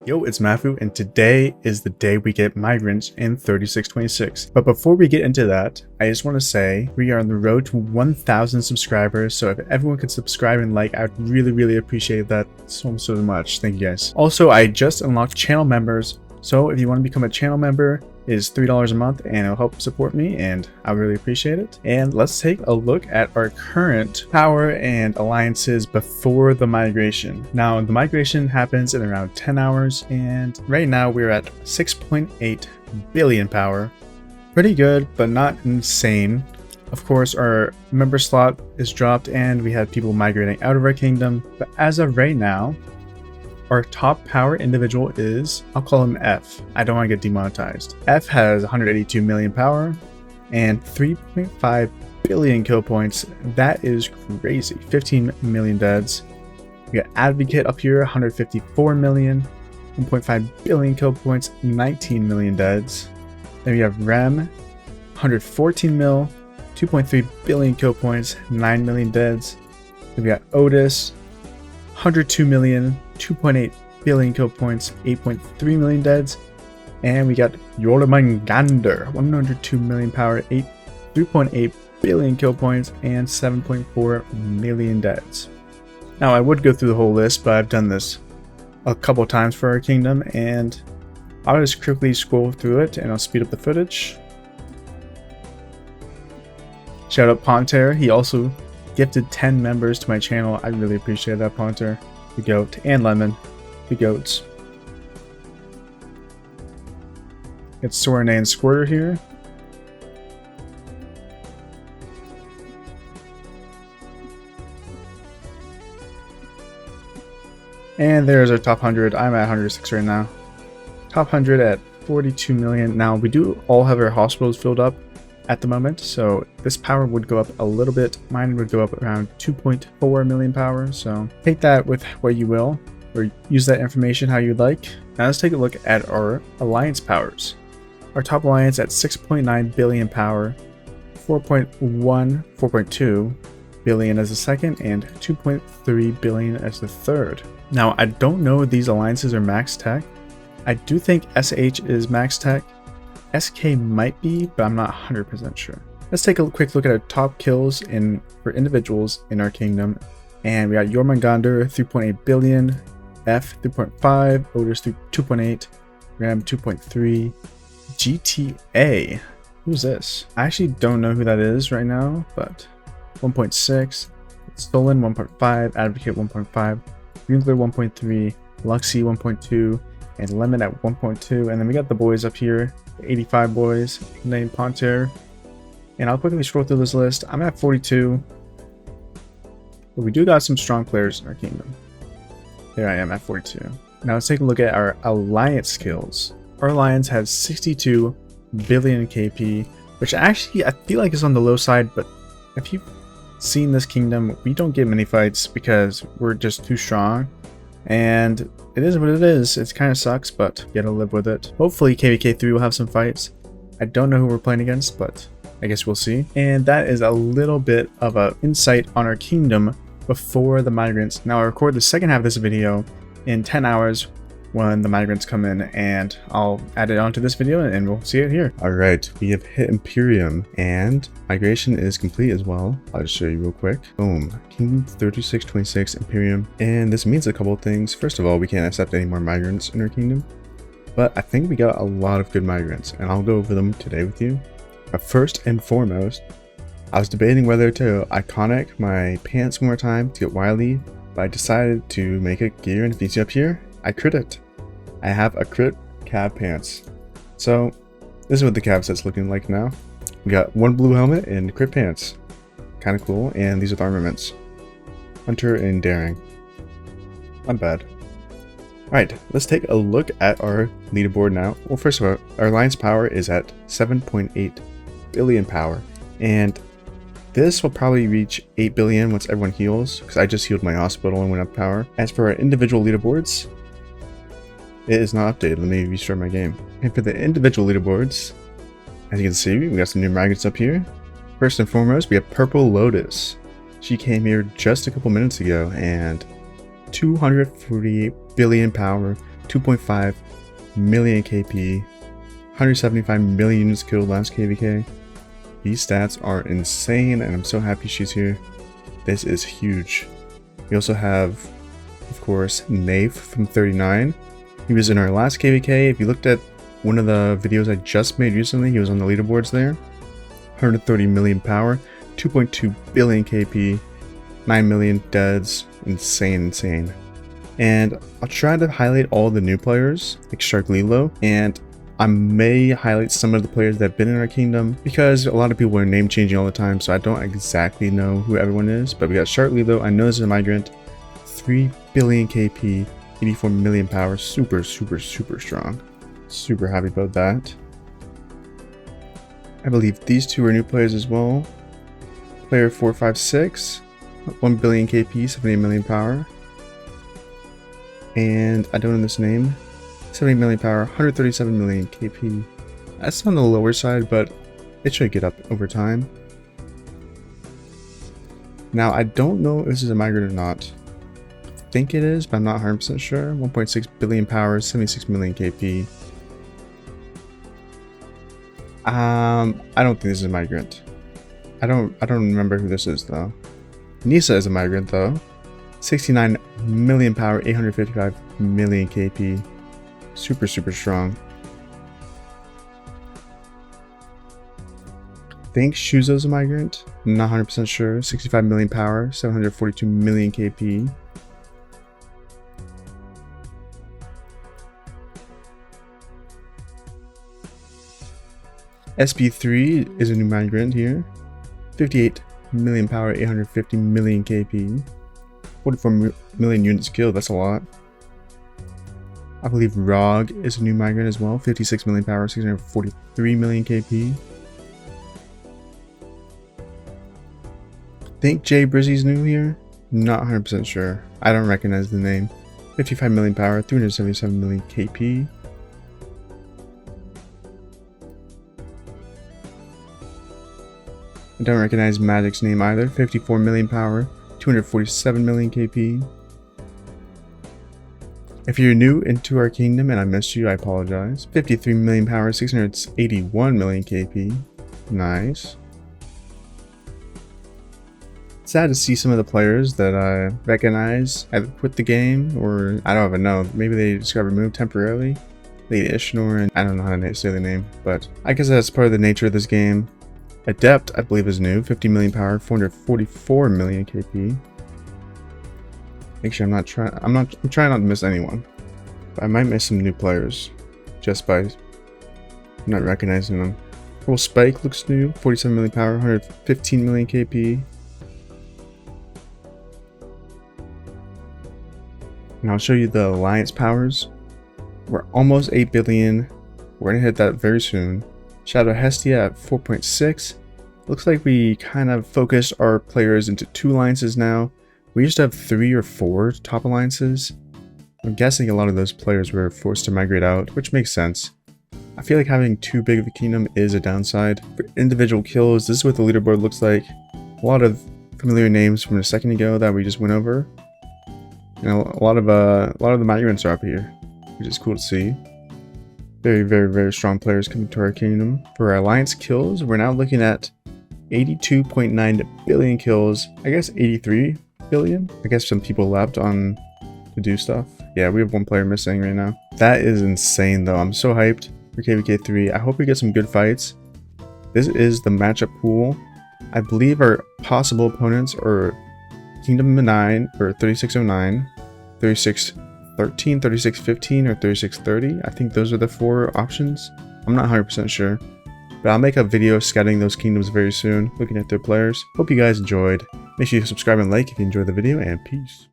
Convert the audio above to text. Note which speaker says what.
Speaker 1: Yo, it's Maffu, and today is the day we get Migrants in 3626. But before we get into that, I just want to say we are on the road to 1,000 subscribers, so if everyone could subscribe and like, I'd really appreciate that so much. Thank you guys. Also, I just unlocked channel members, so if you want to become a channel member, it is $3 a month and it'll help support me, and I really appreciate it. And let's take a look at our current power and alliances before the migration. Now, the migration happens in around 10 hours, and right now we're at 6.8 billion power. Pretty good, but not insane. Of course, our member slot is dropped and we have people migrating out of our kingdom, but as of right now, our top power individual is, I'll call him F. I don't want to get demonetized. F has 182 million power and 3.5 billion kill points. That is crazy. 15 million deads. We got Advocate up here, 154 million, 1.5 billion kill points, 19 million deads. Then we have Rem, 114 mil, 2.3 billion kill points, 9 million deads. Then we got Otis, 102 million, 2.8 billion kill points, 8.3 million deads. And we got Jormungandr, 102 million power, 3.8 billion kill points, and 7.4 million deads. Now, I would go through the whole list, but I've done this a couple times for our kingdom, and I'll just quickly scroll through it and I'll speed up the footage. Shout out Ponter, he also gifted 10 members to my channel. I really appreciate that, Ponter, the goat, and Lemon, the goats. It's Sorene and Squirter here. And there's our top 100. I'm at 106 right now. Top 100 at 42 million. Now, we do all have our hospitals filled up at the moment, so this power would go up a little bit. Mine would go up around 2.4 million power, so take that with what you will, or use that information how you'd like. Now let's take a look at our alliance powers. Our top alliance at 6.9 billion power, 4.2 billion as the second, and 2.3 billion as the third. Now, I don't know if these alliances are max tech. I do think SH is max tech. SK might be, but I'm not 100% sure. Let's take a quick look at our top kills for individuals in our kingdom. And we got Jormungandr, 3.8 billion, F, 3.5, Otis, 2.8, Ram, 2.3, GTA. Who's this? I actually don't know who that is right now, but 1.6, Stolen, 1.5, Advocate, 1.5, Greenclear, 1.3, Luxy, 1.2, and Lemon at 1.2. And then we got the boys up here, 85 boys named Ponter. And I'll quickly scroll through this list. I'm at 42, but we do got some strong players in our kingdom. There I am at 42. Now let's take a look at our alliance skills. Our alliance has 62 billion KP, which actually I feel like is on the low side, but if you've seen this kingdom, we don't get many fights because we're just too strong. And it is what it is. It kind of sucks, but you gotta live with it. Hopefully KVK 3 will have some fights. I don't know who we're playing against, but I guess we'll see. And that is a little bit of an insight on our kingdom before the migrants. Now, I record the second half of this video in 10 hours when the migrants come in, and I'll add it onto this video and we'll see it here. All right, we have hit Imperium and migration is complete as well. I'll just show you real quick. Boom, Kingdom 3626 Imperium. And this means a couple of things. First of all, we can't accept any more migrants in our kingdom, but I think we got a lot of good migrants and I'll go over them today with you. But first and foremost, I was debating whether to iconic my pants one more time to get wily, but I decided to make a gear, and if you see up here, I crit it. I have a crit cab pants. So this is what the cab set's looking like now. We got one blue helmet and crit pants. Kind of cool. And these are the armaments. Hunter and Daring. Not bad. Alright, let's take a look at our leaderboard now. Well, first of all, our alliance power is at 7.8 billion power. And this will probably reach 8 billion once everyone heals, because I just healed my hospital and went up power. As for our individual leaderboards, it is not updated. Let me restart my game. And for the individual leaderboards, as you can see, we got some new migrants up here. First and foremost, we have Purple Lotus. She came here just a couple minutes ago, and 248 billion power, 2.5 million KP, 175 million units killed last KVK. These stats are insane, and I'm so happy she's here. This is huge. We also have, of course, Nafe from 39. He was in our last KVK. If you looked at one of the videos I just made recently, he was on the leaderboards there. 130 million power, 2.2 billion KP, 9 million deads. Insane. And I'll try to highlight all the new players, like Shark Lilo, and I may highlight some of the players that have been in our kingdom, because a lot of people are name changing all the time, so I don't exactly know who everyone is. But we got Shark Lilo, I know this is a migrant, 3 billion KP, 84 million power, super strong. Super happy about that. I believe these two are new players as well. Player 456, 1 billion KP, 78 million power. And I don't know this name. 70 million power, 137 million KP. That's on the lower side, but it should get up over time. Now, I don't know if this is a migrant or not. I think it is, but I'm not 100% sure. 1.6 billion power, 76 million KP. I don't think this is a migrant. I don't remember who this is though. Nisa is a migrant though. 69 million power, 855 million KP. Super strong. I think Shuzo's a migrant. I'm not 100% sure. 65 million power, 742 million KP. SB3 is a new migrant here. 58 million power, 850 million KP. 44 million units killed, that's a lot. I believe Rog is a new migrant as well. 56 million power, 643 million KP. I think Jay Brizzy's new here. Not 100% sure. I don't recognize the name. 55 million power, 377 million KP. I don't recognize Magic's name either. 54 million power, 247 million KP. If you're new into our kingdom and I missed you, I apologize. 53 million power, 681 million KP. Nice. Sad to see some of the players that I recognize either quit the game or I don't even know. Maybe they just got removed temporarily. Lady Ishnor, and I don't know how to say the name, but I guess that's part of the nature of this game. Adept, I believe, is new. 50 million power, 444 million KP. Make sure I'm trying not to miss anyone. But I might miss some new players just by not recognizing them. Purple Spike looks new. 47 million power, 115 million KP. And I'll show you the alliance powers. We're almost 8 billion. We're gonna hit that very soon. Shadow Hestia at 4.6. Looks like we kind of focused our players into 2 alliances now. We used to have 3 or 4 top alliances. I'm guessing a lot of those players were forced to migrate out, which makes sense. I feel like having too big of a kingdom is a downside. For individual kills, this is what the leaderboard looks like. A lot of familiar names from a second ago that we just went over. And a lot of the migrants are up here, which is cool to see. Very strong players coming to our kingdom. For our alliance kills, we're now looking at 82.9 billion kills. I guess 83 billion. I guess some people left on to do stuff. Yeah, we have 1 player missing right now. That is insane though. I'm so hyped for KVK 3. I hope we get some good fights. This is the matchup pool. I believe our possible opponents are Kingdom 9 or 3609, 3613, 3615, or 3630. I think those are the 4 options. I'm not 100% sure. But I'll make a video scouting those kingdoms very soon, looking at their players. Hope you guys enjoyed. Make sure you subscribe and like if you enjoyed the video, and peace.